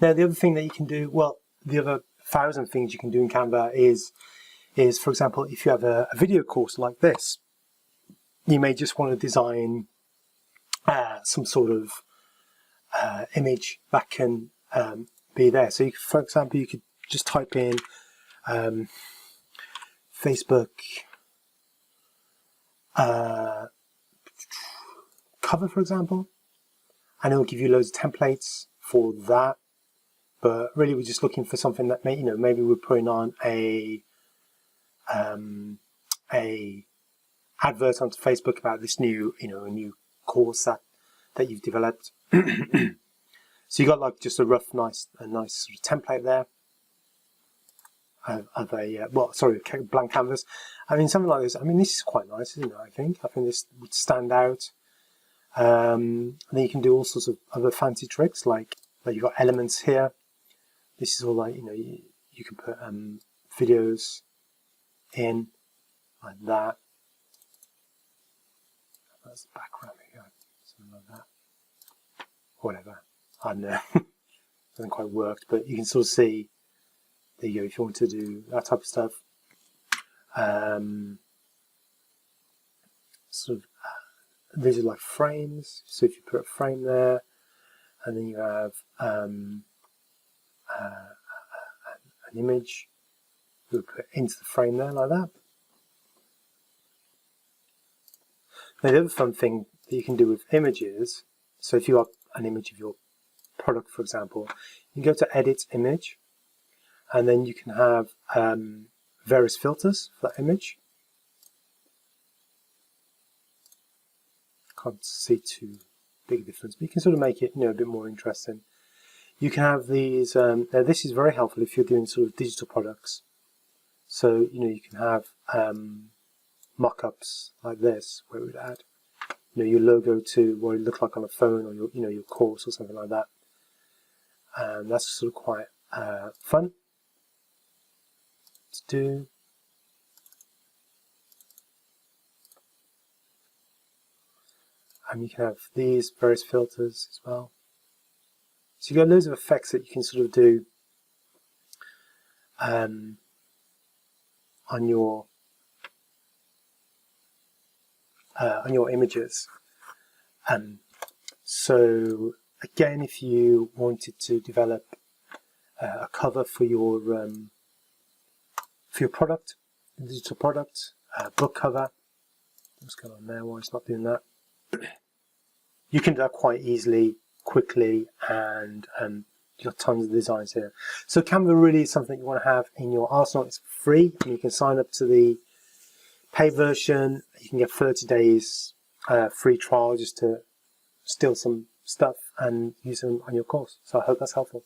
Now, the other thing that you can do, well, the other 1,000 things you can do in Canva is for example, if you have a video course like this, you may just want to design some sort of image that can be there. So, for example, you could just type in Facebook cover, for example, and it'll give you loads of templates for that. But really, we're just looking for something that maybe we're putting on a advert onto Facebook about this new, a new course that you've developed. So you got like just a nice sort of template there of a blank canvas. I mean, something like this. I mean, this is quite nice, isn't it? I think this would stand out. And then you can do all sorts of other fancy tricks, like you've got elements here. This is all like you can put videos in like that. That's the background here, something like that. Whatever, I don't know. Hasn't quite worked, but you can sort of see. There you go. If you want to do that type of stuff, these are like frames. So if you put a frame there, and then you have an image, you would put into the frame there like that. Now, the other fun thing that you can do with images, so if you have an image of your product, for example, you can go to Edit Image, and then you can have various filters for that image. Can't see too big a difference, but you can sort of make it, a bit more interesting. You can have these. Now, this is very helpful if you're doing sort of digital products. So you can have mock-ups like this, where it would add, your logo to what it looked like on a phone, or your course or something like that. And that's sort of quite fun to do. And you can have these various filters as well. So you've got loads of effects that you can sort of do on your images. So again, if you wanted to develop a cover for your product, a digital product, book cover, what's going on there? Why it's not doing that? You can do that quite easily, quickly, and you've got tons of designs here. So Canva really is something you want to have in your arsenal. It's free, and you can sign up to the paid version. You can get 30 days free trial just to steal some stuff and use them on your course. So I hope that's helpful.